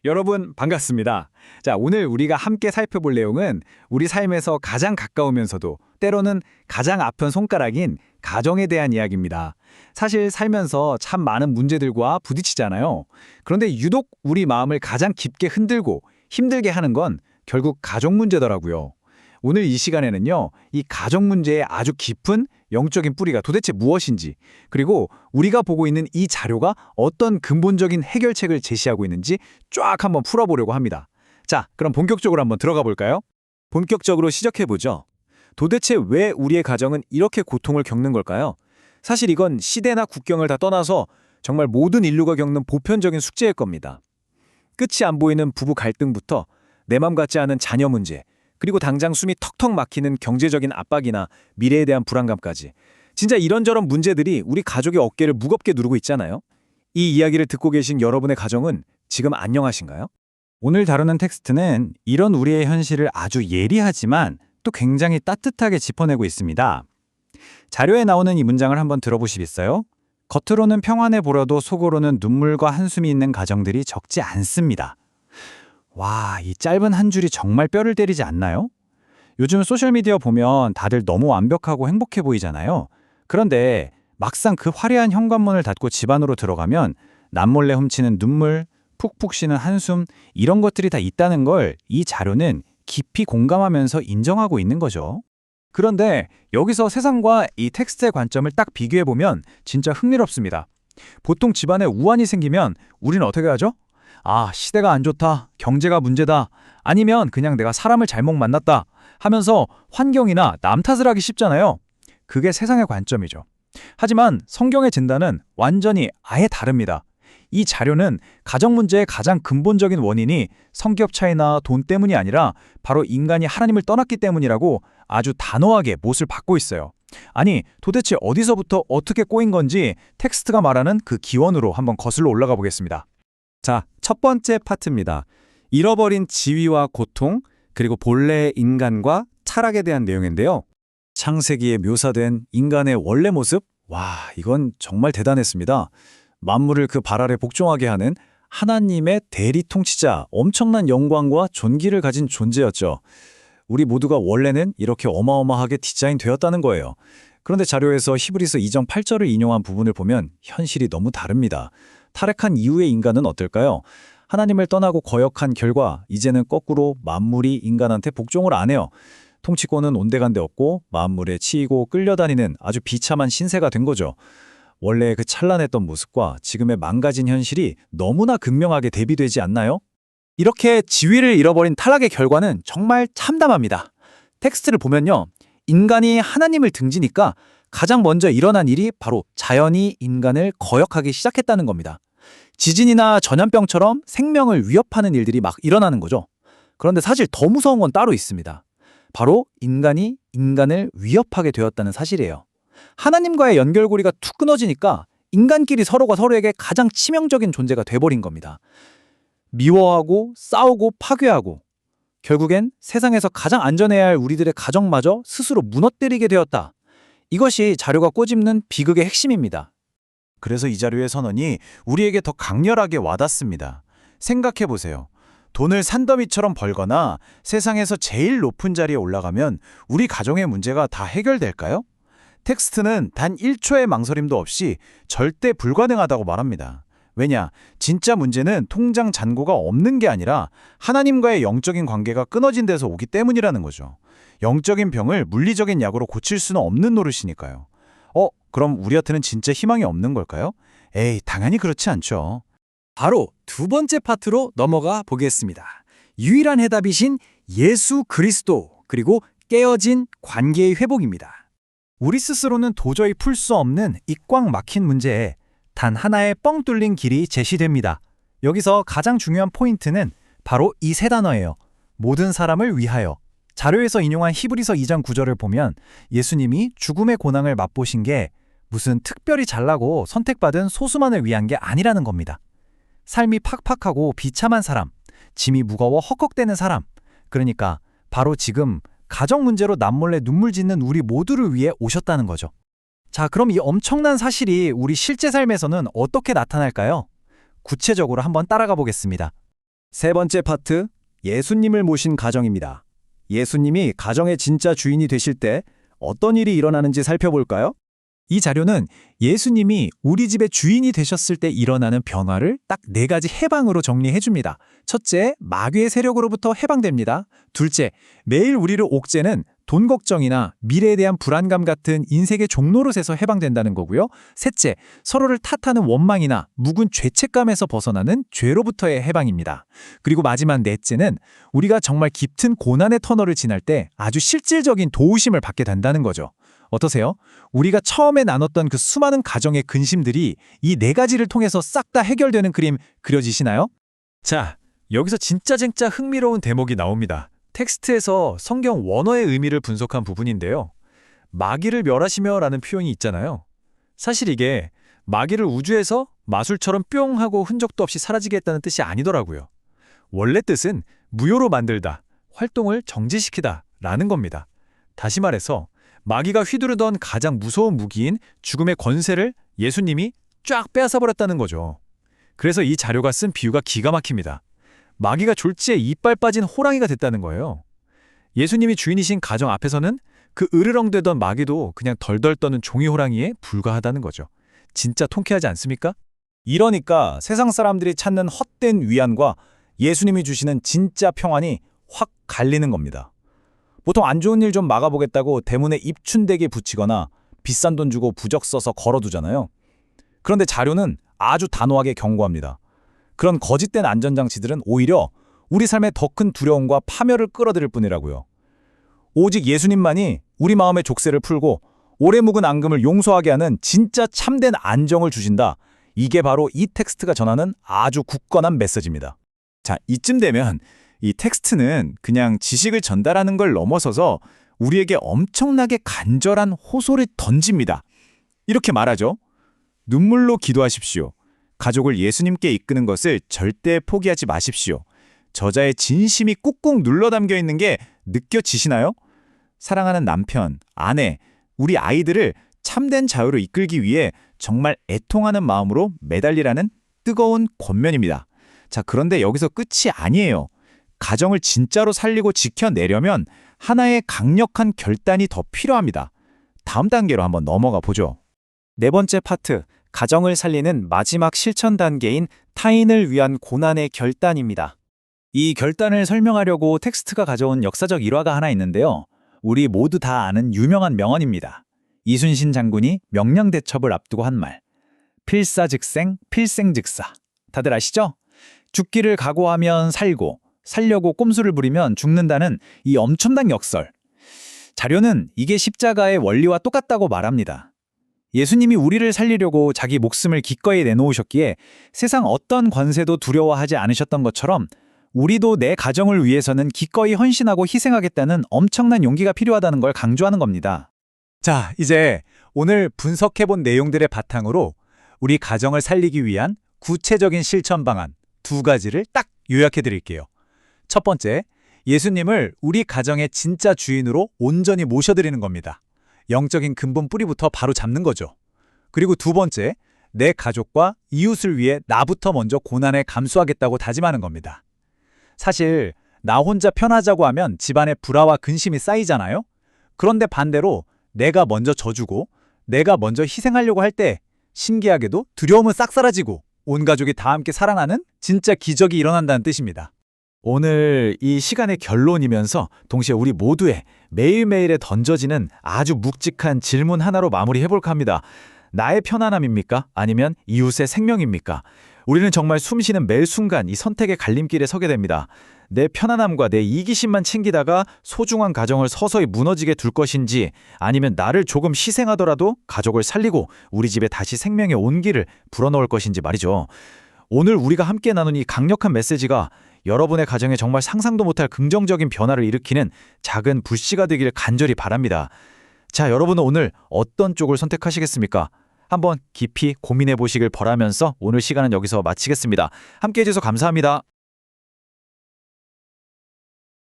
여러분 반갑습니다. 자, 오늘 우리가 함께 살펴볼 내용은 우리 삶에서 가장 가까우면서도 때로는 가장 아픈 손가락인 가정에 대한 이야기입니다. 사실 살면서 참 많은 문제들과 부딪히잖아요. 그런데 유독 우리 마음을 가장 깊게 흔들고 힘들게 하는 건 결국 가족 문제더라고요. 오늘 이 시간에는요, 이 가족 문제의 아주 깊은 영적인 뿌리가 도대체 무엇인지, 그리고 우리가 보고 있는 이 자료가 어떤 근본적인 해결책을 제시하고 있는지 쫙 한번 풀어보려고 합니다. 자, 그럼 본격적으로 한번 들어가 볼까요? 본격적으로 시작해보죠. 도대체 왜 우리의 가정은 이렇게 고통을 겪는 걸까요? 사실 이건 시대나 국경을 다 떠나서 정말 모든 인류가 겪는 보편적인 숙제일 겁니다. 끝이 안 보이는 부부 갈등부터 내 맘 같지 않은 자녀 문제, 그리고 당장 숨이 턱턱 막히는 경제적인 압박이나 미래에 대한 불안감까지. 진짜 이런저런 문제들이 우리 가족의 어깨를 무겁게 누르고 있잖아요. 이 이야기를 듣고 계신 여러분의 가정은 지금 안녕하신가요? 오늘 다루는 텍스트는 이런 우리의 현실을 아주 예리하지만 또 굉장히 따뜻하게 짚어내고 있습니다. 자료에 나오는 이 문장을 한번 들어보시겠어요? 겉으로는 평안해 보여도 속으로는 눈물과 한숨이 있는 가정들이 적지 않습니다. 와, 이 짧은 한 줄이 정말 뼈를 때리지 않나요? 요즘 소셜미디어 보면 다들 너무 완벽하고 행복해 보이잖아요. 그런데 막상 그 화려한 현관문을 닫고 집 안으로 들어가면 남몰래 훔치는 눈물, 푹푹 쉬는 한숨, 이런 것들이 다 있다는 걸 이 자료는 깊이 공감하면서 인정하고 있는 거죠. 그런데 여기서 세상과 이 텍스트의 관점을 딱 비교해보면 진짜 흥미롭습니다. 보통 집안에 우환이 생기면 우리는 어떻게 하죠? 아, 시대가 안 좋다, 경제가 문제다, 아니면 그냥 내가 사람을 잘못 만났다 하면서 환경이나 남 탓을 하기 쉽잖아요. 그게 세상의 관점이죠. 하지만 성경의 진단은 완전히 아예 다릅니다. 이 자료는 가정 문제의 가장 근본적인 원인이 성격 차이나 돈 때문이 아니라 바로 인간이 하나님을 떠났기 때문이라고 아주 단호하게 못을 박고 있어요. 아니, 도대체 어디서부터 어떻게 꼬인 건지 텍스트가 말하는 그 기원으로 한번 거슬러 올라가 보겠습니다. 자, 첫 번째 파트입니다. 잃어버린 지위와 고통, 그리고 본래의 인간과 타락에 대한 내용인데요. 창세기에 묘사된 인간의 원래 모습? 와, 이건 정말 대단했습니다. 만물을 그 발 아래 복종하게 하는 하나님의 대리 통치자, 엄청난 영광과 존귀를 가진 존재였죠. 우리 모두가 원래는 이렇게 어마어마하게 디자인되었다는 거예요. 그런데 자료에서 히브리서 2장 8절을 인용한 부분을 보면 현실이 너무 다릅니다. 타락한 이후의 인간은 어떨까요? 하나님을 떠나고 거역한 결과 이제는 거꾸로 만물이 인간한테 복종을 안 해요. 통치권은 온데간데 없고 만물에 치이고 끌려다니는 아주 비참한 신세가 된 거죠. 원래 그 찬란했던 모습과 지금의 망가진 현실이 너무나 극명하게 대비되지 않나요? 이렇게 지위를 잃어버린 타락의 결과는 정말 참담합니다. 텍스트를 보면요. 인간이 하나님을 등지니까 가장 먼저 일어난 일이 바로 자연이 인간을 거역하기 시작했다는 겁니다. 지진이나 전염병처럼 생명을 위협하는 일들이 막 일어나는 거죠. 그런데 사실 더 무서운 건 따로 있습니다. 바로 인간이 인간을 위협하게 되었다는 사실이에요. 하나님과의 연결고리가 툭 끊어지니까 인간끼리 서로가 서로에게 가장 치명적인 존재가 돼버린 겁니다. 미워하고 싸우고 파괴하고 결국엔 세상에서 가장 안전해야 할 우리들의 가정마저 스스로 무너뜨리게 되었다. 이것이 자료가 꼬집는 비극의 핵심입니다. 그래서 이 자료의 선언이 우리에게 더 강렬하게 와닿습니다. 생각해보세요. 돈을 산더미처럼 벌거나 세상에서 제일 높은 자리에 올라가면 우리 가정의 문제가 다 해결될까요? 텍스트는 단 1초의 망설임도 없이 절대 불가능하다고 말합니다. 왜냐? 진짜 문제는 통장 잔고가 없는 게 아니라 하나님과의 영적인 관계가 끊어진 데서 오기 때문이라는 거죠. 영적인 병을 물리적인 약으로 고칠 수는 없는 노릇이니까요. 그럼 우리한테는 진짜 희망이 없는 걸까요? 에이, 당연히 그렇지 않죠. 바로 두 번째 파트로 넘어가 보겠습니다. 유일한 해답이신 예수 그리스도, 그리고 깨어진 관계의 회복입니다. 우리 스스로는 도저히 풀 수 없는 이 꽉 막힌 문제에 단 하나의 뻥 뚫린 길이 제시됩니다. 여기서 가장 중요한 포인트는 바로 이 세 단어예요. 모든 사람을 위하여. 자료에서 인용한 히브리서 2장 9절을 보면 예수님이 죽음의 고난을 맛보신 게 무슨 특별히 잘나고 선택받은 소수만을 위한 게 아니라는 겁니다. 삶이 팍팍하고 비참한 사람, 짐이 무거워 헉헉대는 사람, 그러니까 바로 지금 가정 문제로 남몰래 눈물 짓는 우리 모두를 위해 오셨다는 거죠. 자, 그럼 이 엄청난 사실이 우리 실제 삶에서는 어떻게 나타날까요? 구체적으로 한번 따라가 보겠습니다. 세 번째 파트, 예수님을 모신 가정입니다. 예수님이 가정의 진짜 주인이 되실 때 어떤 일이 일어나는지 살펴볼까요? 이 자료는 예수님이 우리 집의 주인이 되셨을 때 일어나는 변화를 딱 4가지 해방으로 정리해 줍니다. 첫째, 마귀의 세력으로부터 해방됩니다. 둘째, 매일 우리를 옥죄는 돈 걱정이나 미래에 대한 불안감 같은 인생의 종노릇에서 해방된다는 거고요. 셋째, 서로를 탓하는 원망이나 묵은 죄책감에서 벗어나는 죄로부터의 해방입니다. 그리고 마지막 넷째는 우리가 정말 깊은 고난의 터널을 지날 때 아주 실질적인 도우심을 받게 된다는 거죠. 어떠세요? 우리가 처음에 나눴던 그 수많은 가정의 근심들이 이 4가지를 통해서 싹 다 해결되는 그림 그려지시나요? 자, 여기서 진짜 흥미로운 대목이 나옵니다. 텍스트에서 성경 원어의 의미를 분석한 부분인데요. 마귀를 멸하시며 라는 표현이 있잖아요. 사실 이게 마귀를 우주에서 마술처럼 뿅 하고 흔적도 없이 사라지게 했다는 뜻이 아니더라고요. 원래 뜻은 무효로 만들다, 활동을 정지시키다 라는 겁니다. 다시 말해서 마귀가 휘두르던 가장 무서운 무기인 죽음의 권세를 예수님이 쫙 빼앗아버렸다는 거죠. 그래서 이 자료가 쓴 비유가 기가 막힙니다. 마귀가 졸지에 이빨 빠진 호랑이가 됐다는 거예요. 예수님이 주인이신 가정 앞에서는 그 으르렁대던 마귀도 그냥 덜덜 떠는 종이 호랑이에 불과하다는 거죠. 진짜 통쾌하지 않습니까? 이러니까 세상 사람들이 찾는 헛된 위안과 예수님이 주시는 진짜 평안이 확 갈리는 겁니다. 보통 안 좋은 일 좀 막아보겠다고 대문에 입춘대게 붙이거나 비싼 돈 주고 부적 써서 걸어두잖아요. 그런데 자료는 아주 단호하게 경고합니다. 그런 거짓된 안전장치들은 오히려 우리 삶에 더 큰 두려움과 파멸을 끌어들일 뿐이라고요. 오직 예수님만이 우리 마음의 족쇄를 풀고 오래 묵은 앙금을 용서하게 하는 진짜 참된 안정을 주신다. 이게 바로 이 텍스트가 전하는 아주 굳건한 메시지입니다. 자, 이쯤 되면 이 텍스트는 그냥 지식을 전달하는 걸 넘어서서 우리에게 엄청나게 간절한 호소를 던집니다. 이렇게 말하죠. 눈물로 기도하십시오. 가족을 예수님께 이끄는 것을 절대 포기하지 마십시오. 저자의 진심이 꾹꾹 눌러 담겨 있는 게 느껴지시나요? 사랑하는 남편, 아내, 우리 아이들을 참된 자유로 이끌기 위해 정말 애통하는 마음으로 매달리라는 뜨거운 권면입니다. 자, 그런데 여기서 끝이 아니에요. 가정을 진짜로 살리고 지켜내려면 하나의 강력한 결단이 더 필요합니다. 다음 단계로 한번 넘어가 보죠. 4번째 파트, 가정을 살리는 마지막 실천 단계인 타인을 위한 고난의 결단입니다. 이 결단을 설명하려고 텍스트가 가져온 역사적 일화가 하나 있는데요. 우리 모두 다 아는 유명한 명언입니다. 이순신 장군이 명량대첩을 앞두고 한 말. 필사즉생, 필생즉사. 다들 아시죠? 죽기를 각오하면 살고, 살려고 꼼수를 부리면 죽는다는 이 엄청난 역설. 자료는 이게 십자가의 원리와 똑같다고 말합니다. 예수님이 우리를 살리려고 자기 목숨을 기꺼이 내놓으셨기에 세상 어떤 권세도 두려워하지 않으셨던 것처럼 우리도 내 가정을 위해서는 기꺼이 헌신하고 희생하겠다는 엄청난 용기가 필요하다는 걸 강조하는 겁니다. 자, 이제 오늘 분석해본 내용들의 바탕으로 우리 가정을 살리기 위한 구체적인 실천 방안 2가지를 딱 요약해 드릴게요. 첫 번째, 예수님을 우리 가정의 진짜 주인으로 온전히 모셔드리는 겁니다. 영적인 근본 뿌리부터 바로 잡는 거죠. 그리고 2번째, 내 가족과 이웃을 위해 나부터 먼저 고난을 감수하겠다고 다짐하는 겁니다. 사실 나 혼자 편하자고 하면 집안에 불화와 근심이 쌓이잖아요. 그런데 반대로 내가 먼저 져주고 내가 먼저 희생하려고 할 때 신기하게도 두려움은 싹 사라지고 온 가족이 다 함께 살아나는 진짜 기적이 일어난다는 뜻입니다. 오늘 이 시간의 결론이면서 동시에 우리 모두의 매일매일에 던져지는 아주 묵직한 질문 하나로 마무리해볼까 합니다. 나의 편안함입니까? 아니면 이웃의 생명입니까? 우리는 정말 숨쉬는 매 순간 이 선택의 갈림길에 서게 됩니다. 내 편안함과 내 이기심만 챙기다가 소중한 가정을 서서히 무너지게 둘 것인지, 아니면 나를 조금 희생하더라도 가족을 살리고 우리 집에 다시 생명의 온기를 불어넣을 것인지 말이죠. 오늘 우리가 함께 나눈 이 강력한 메시지가 여러분의 가정에 정말 상상도 못할 긍정적인 변화를 일으키는 작은 불씨가 되기를 간절히 바랍니다. 자, 여러분은 오늘 어떤 쪽을 선택하시겠습니까? 한번 깊이 고민해 보시길 바라면서 오늘 시간은 여기서 마치겠습니다. 함께 해주셔서 감사합니다.